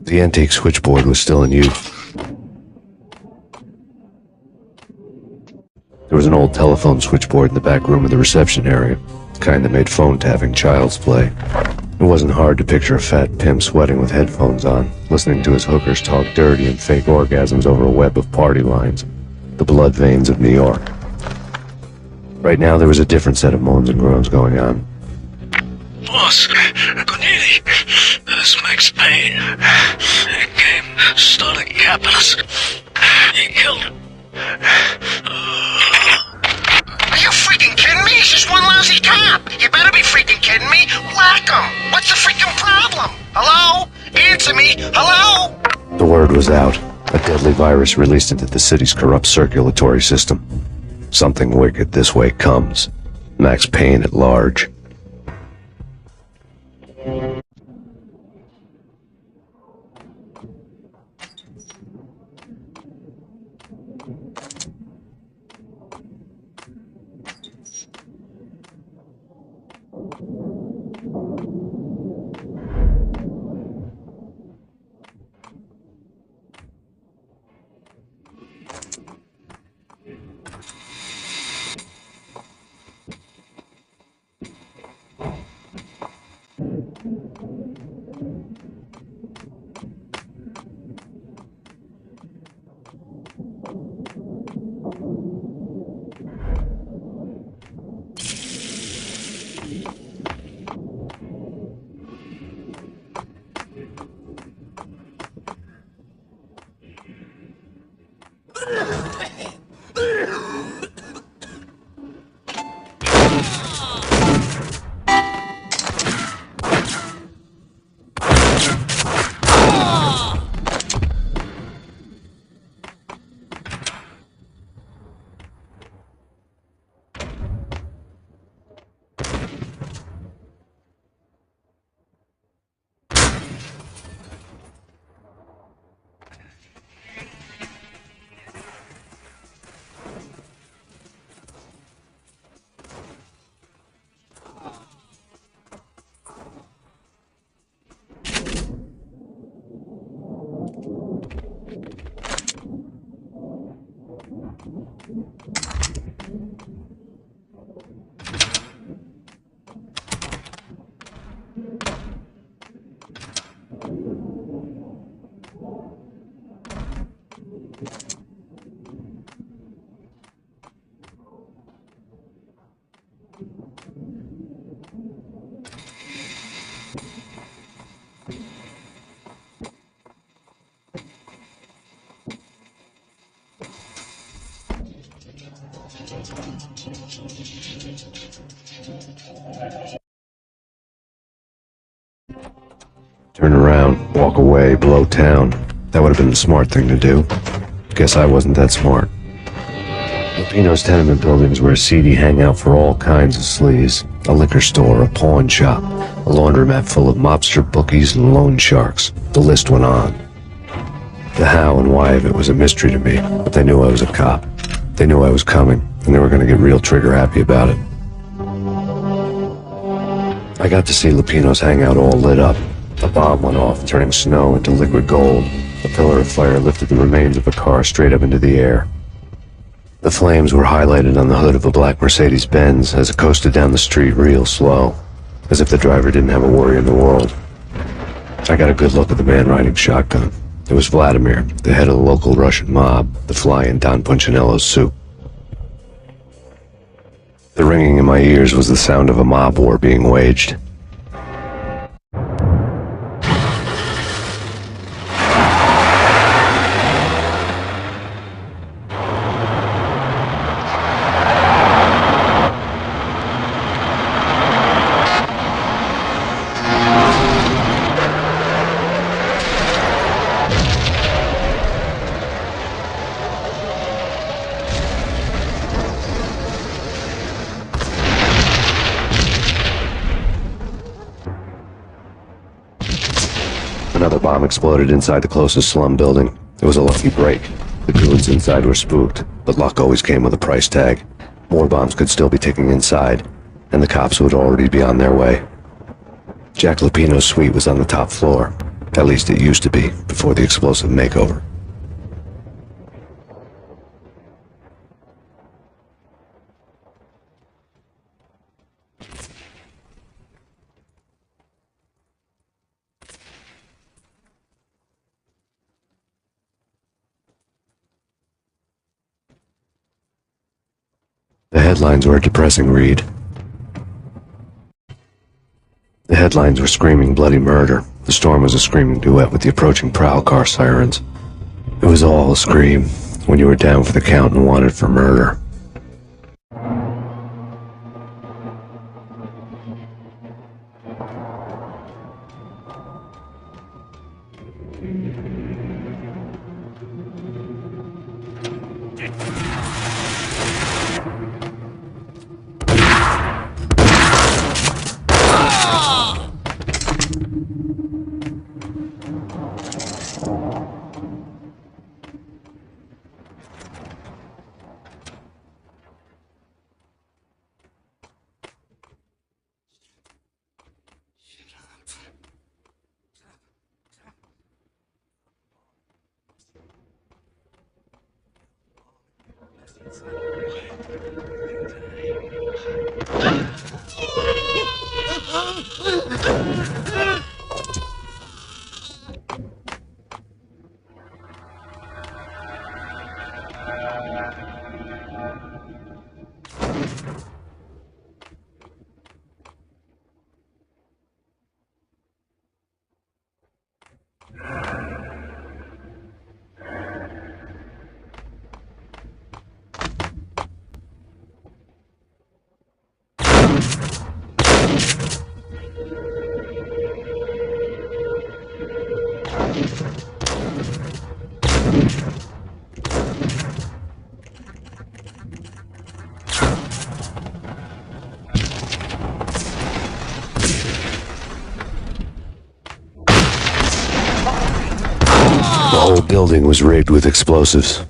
The antique switchboard was still in use. There was an old telephone switchboard in the back room of the reception area, the kind that made phone tapping child's play. It wasn't hard to picture a fat pimp sweating with headphones on, listening to his hookers talk dirty and fake orgasms over a web of party lines, the blood veins of New York. Right now there was a different set of moans and groans going on. Boss, good evening. This is Max Payne. He came, started capping us. He killed him. Are you freaking kidding me? He's just one lousy cop. You better be freaking kidding me. Whack him. What's the freaking problem? Hello? Answer me. Hello? The word was out. A deadly virus released into the city's corrupt circulatory system. Something wicked this way comes. Max Payne at large. Turn around, walk away, blow town. That would have been the smart thing to do. Guess I wasn't that smart. Lupino's tenement buildings were a seedy hangout for all kinds of sleaze. A liquor store, a pawn shop, a laundromat full of mobster bookies and loan sharks. The list went on. The how and why of it was a mystery to me, but they knew I was a cop. They knew I was coming, and they were going to get real trigger happy about it. I got to see Lupino's hangout all lit up. A bomb went off, turning snow into liquid gold. A pillar of fire lifted the remains of a car straight up into the air. The flames were highlighted on the hood of a black Mercedes-Benz as it coasted down the street real slow, as if the driver didn't have a worry in the world. I got a good look at the man riding shotgun. It was Vladimir, the head of the local Russian mob, the fly in Don Punchinello's soup. The ringing in my ears was the sound of a mob war being waged. Another bomb exploded inside the closest slum building. It was a lucky break. The goons inside were spooked, but luck always came with a price tag. More bombs could still be ticking inside, and the cops would already be on their way. Jack Lupino's suite was on the top floor. At least it used to be, before the explosive makeover. The headlines were a depressing read. The headlines were screaming bloody murder. The storm was a screaming duet with the approaching prowl car sirens. It was all a scream when you were down for the count and wanted for murder. The whole building was rigged with explosives.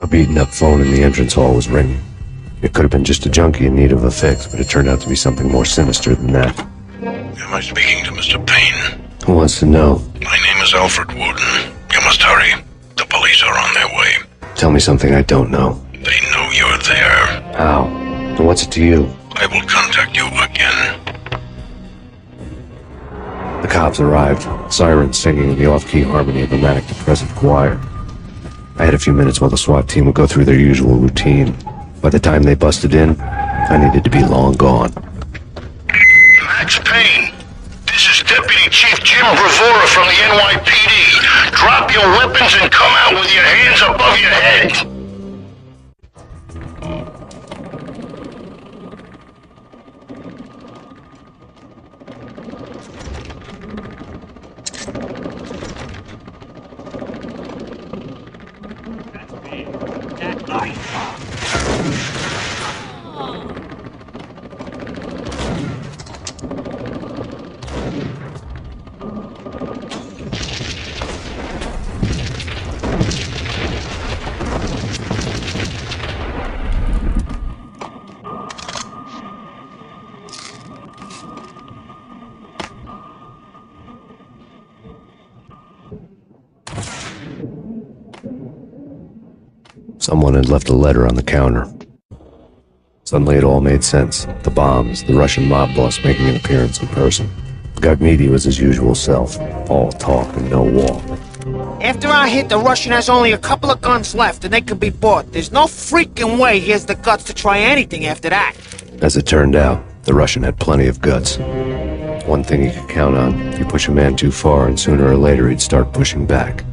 A beaten-up phone in the entrance hall was ringing. It could have been just a junkie in need of a fix, but it turned out to be something more sinister than that. Am I speaking to Mr. Payne? Who wants to know? My name is Alfred Wooden. You must hurry. The police are on their way. Tell me something I don't know. They know you're there. How? And what's it to you? I will contact you again. The cops arrived, sirens singing in the off-key harmony of a manic-depressive choir. I had a few minutes while the SWAT team would go through their usual routine. By the time they busted in, I needed to be long gone. Max Payne, this is Deputy Chief Jim Bravura from the NYPD. Drop your weapons and come out with your hands above your head. Someone had left a letter on the counter. Suddenly it all made sense. The bombs, the Russian mob boss making an appearance in person. Gagnidi was his usual self, all talk and no walk. After our hit, the Russian has only a couple of guns left, and they can be bought. There's no freaking way he has the guts to try anything after that. As it turned out, the Russian had plenty of guts. One thing he could count on, if you push a man too far, and sooner or later he'd start pushing back.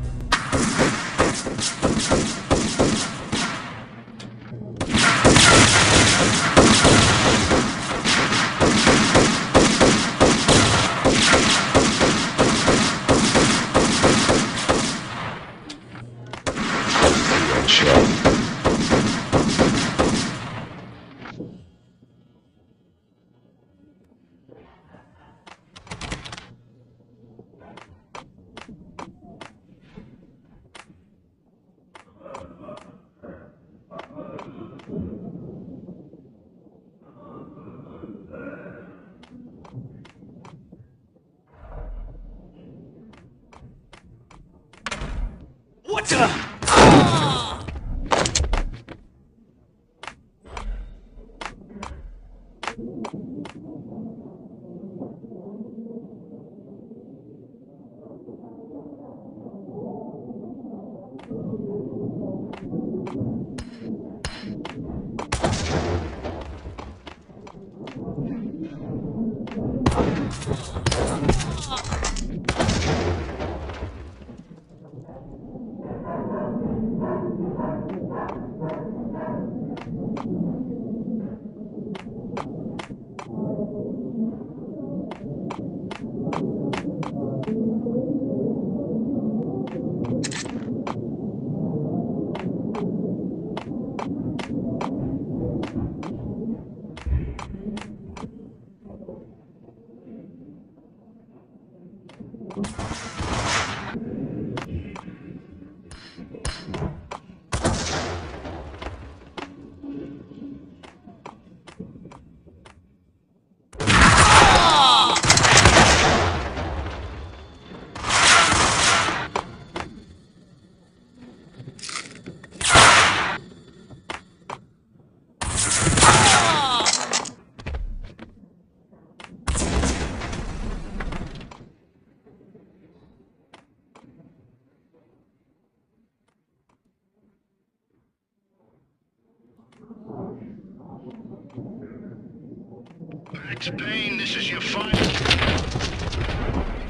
What the? Max Payne, this is your final.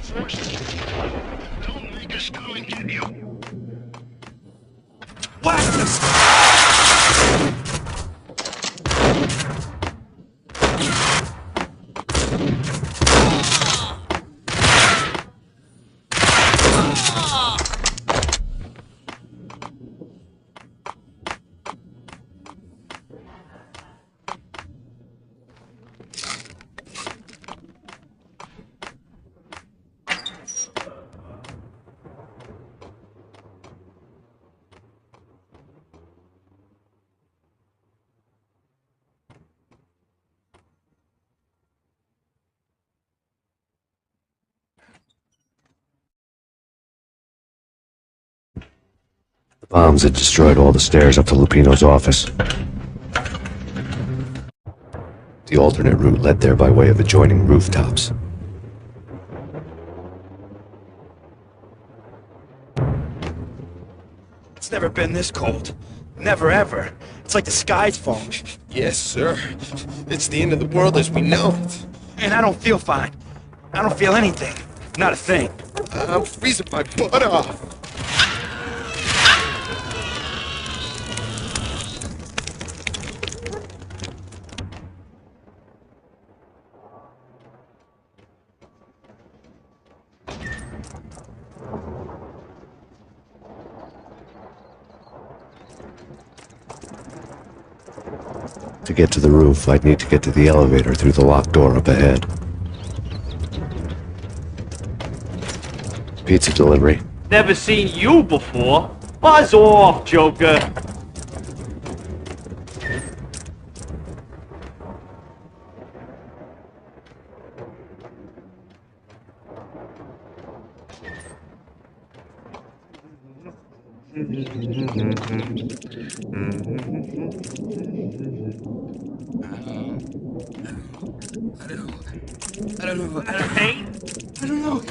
Forces. Don't make us come and get you. Whack this! The bombs had destroyed all the stairs up to Lupino's office. The alternate route led there by way of adjoining rooftops. It's never been this cold. Never ever. It's like the sky's falling. Yes, sir. It's the end of the world as we know it. And I don't feel fine. I don't feel anything. Not a thing. I'm freezing my butt off. To get to the roof, I'd need to get to the elevator through the locked door up ahead. Pizza delivery. Never seen you before. Buzz off, Joker. I don't know. Payne? I don't know.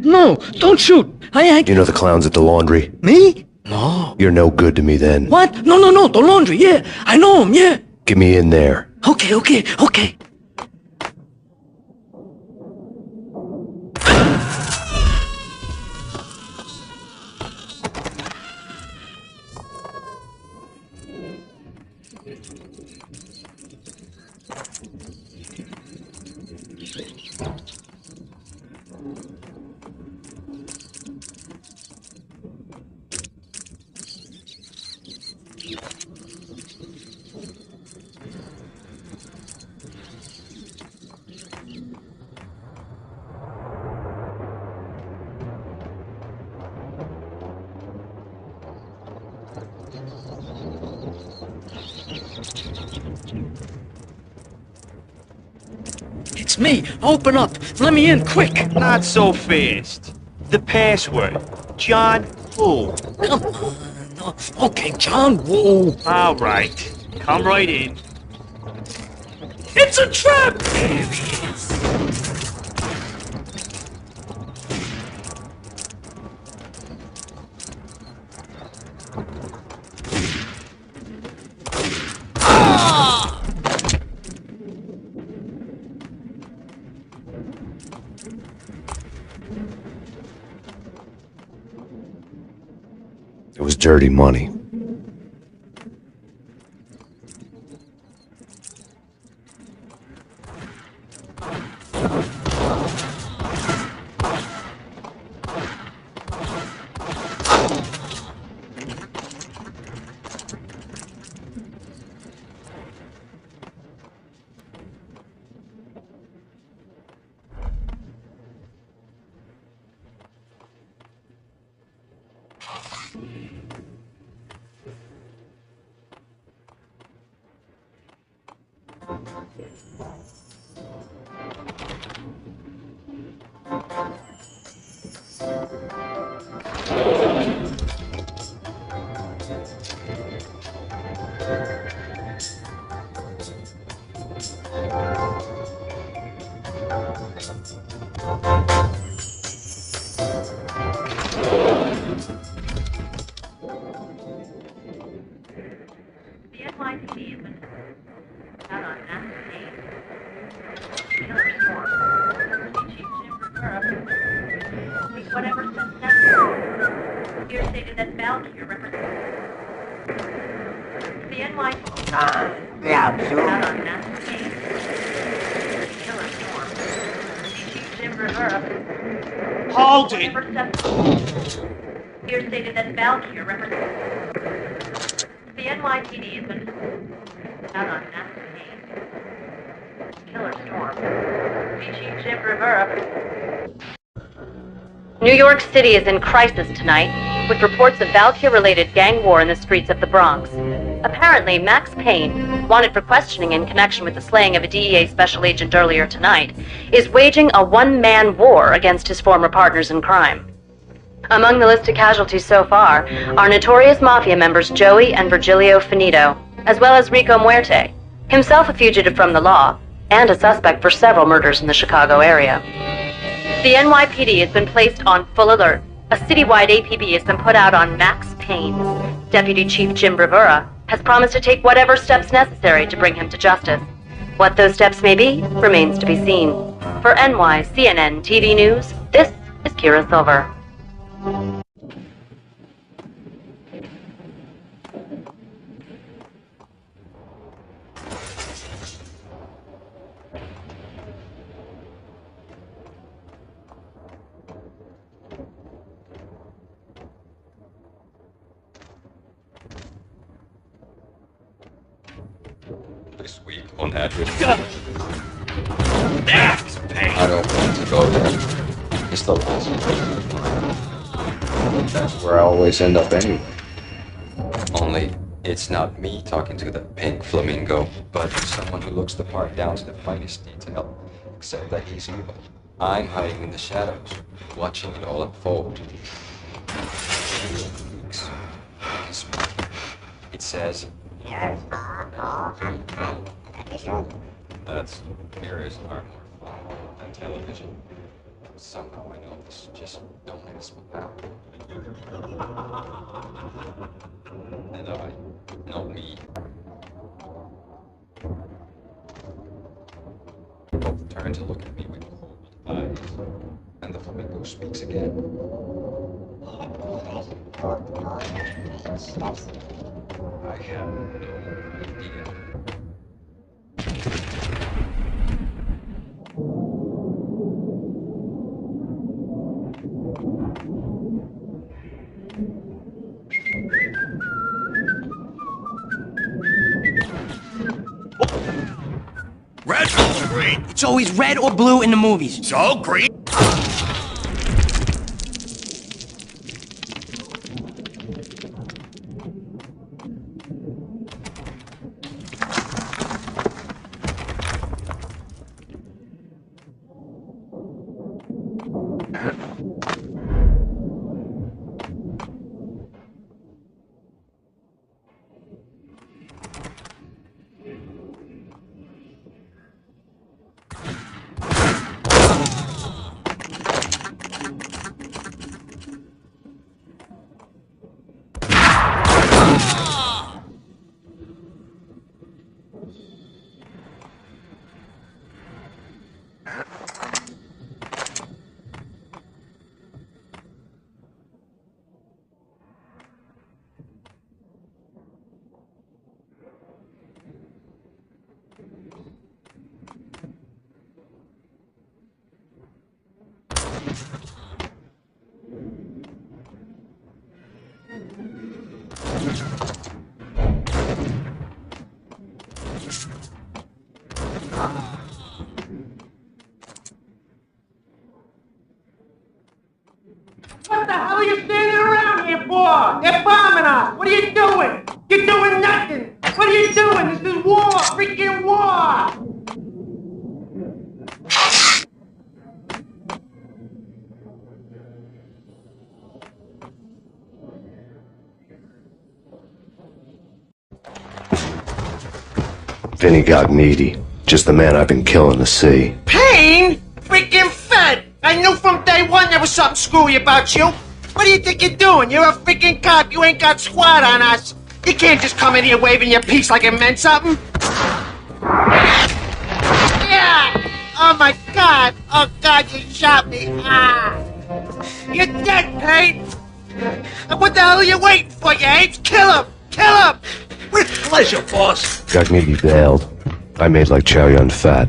No, don't shoot. You know the clowns at the laundry? Me? No. You're no good to me then. What? No, the laundry, yeah. I know him, yeah. Get me in there. Okay. It's me. Open up. Let me in, quick. Not so fast. The password. John Woo. Come on. No. Okay, John Woo. All right. Come right in. It's a trap! It was dirty money. Hold it! Here stated that Valkyrie represents the NYPD has been out on massive Killer Storm. Chief Jim Rivera. New York City is in crisis tonight, with reports of Valkyrie-related gang war in the streets of the Bronx. Apparently, Max Payne, wanted for questioning in connection with the slaying of a DEA special agent earlier tonight, is waging a one-man war against his former partners in crime. Among the listed casualties so far are notorious mafia members Joey and Virgilio Finito, as well as Rico Muerte, himself a fugitive from the law, and a suspect for several murders in the Chicago area. The NYPD has been placed on full alert. A citywide APB has been put out on Max Payne. Deputy Chief Jim Rivera, has promised to take whatever steps necessary to bring him to justice. What those steps may be remains to be seen. For NYCNN TV News, this is Kira Silver. This week on address. I don't want to go there. It's the last one. That's where I always end up anyway. Only, it's not me talking to the pink flamingo, but someone who looks the part down to the finest detail, except that he's evil. I'm hiding in the shadows, watching it all unfold. It says, that's mirrors are more fun than television. Somehow I know this, just don't let it slip out. And I, not me. Both turn to look at me with cold eyes, and the flamingo speaks again. I have no idea. Red or green? It's always red or blue in the movies. So green. What the hell are you standing around here for? They're bombing us. What are you doing? You're doing nothing. What are you doing? This is war. Freaking war. Vinny got needy. Just the man I've been killing to see. Payne? Freaking fed! I knew from day one there was something screwy about you. What do you think you're doing? You're a freaking cop. You ain't got squat on us. You can't just come in here waving your piece like it meant something. Yeah! Oh my God! Oh God, you shot me! Ah! You're dead, Payne! And what the hell are you waiting for, you apes? Kill him! Kill him! With pleasure, boss. Got needy bailed. I made like Chow Yun Fat.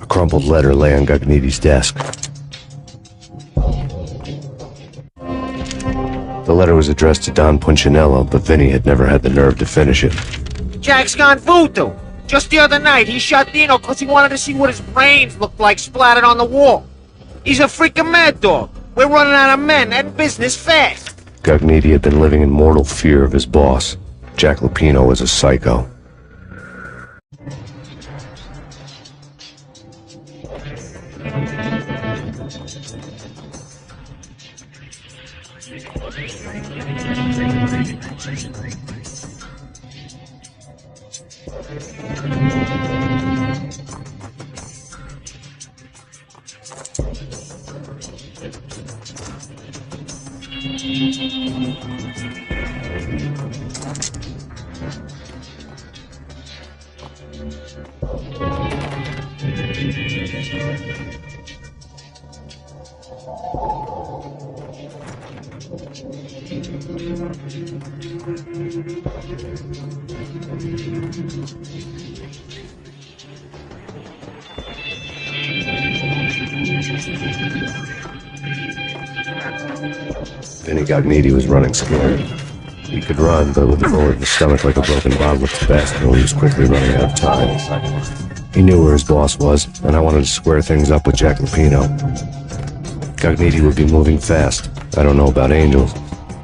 A crumpled letter lay on Gugneedy's desk. The letter was addressed to Don Punchinello, but Vinny had never had the nerve to finish it. Jack's gone voodoo. Just the other night, he shot Dino because he wanted to see what his brains looked like splattered on the wall. He's a freaking mad dog. We're running out of men and business fast. Gugneedy had been living in mortal fear of his boss. Jack Lupino was a psycho. Vinny Gognitti was running scared. He could run, but with a bullet in his stomach like a broken bottle of Tabasco, he was quickly running out of time. He knew where his boss was, and I wanted to square things up with Jack Lupino. Gognitti would be moving fast. I don't know about angels,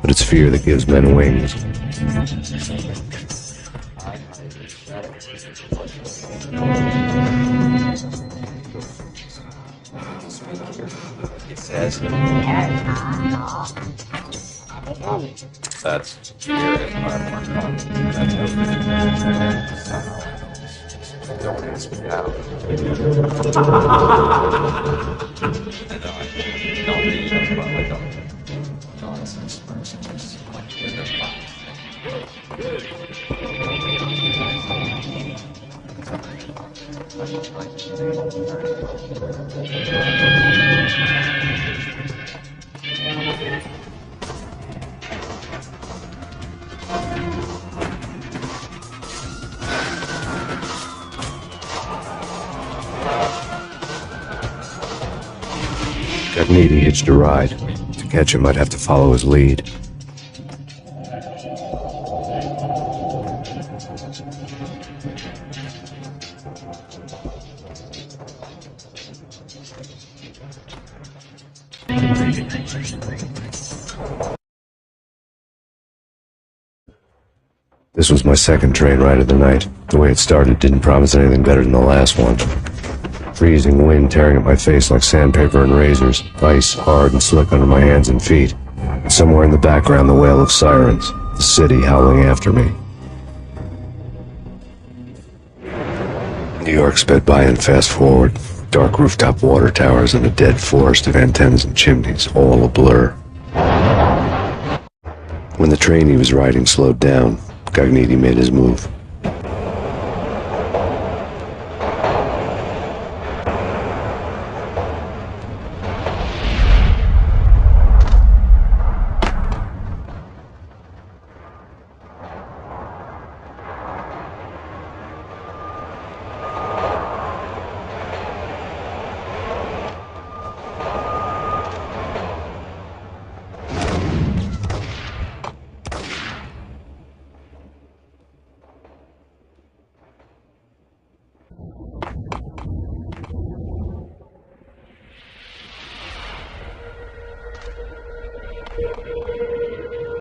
but it's fear that gives men wings. It says that's spirit don't ask me how. Nonsense. Gognitti hitched a ride. To catch him, I'd have to follow his lead. This was my second train ride of the night. The way it started didn't promise anything better than the last one. Freezing wind tearing at my face like sandpaper and razors, ice hard and slick under my hands and feet. And somewhere in the background, the wail of sirens, the city howling after me. New York sped by in fast forward. Dark rooftop water towers and a dead forest of antennas and chimneys, all a blur. When the train he was riding slowed down, Gognitti made his move.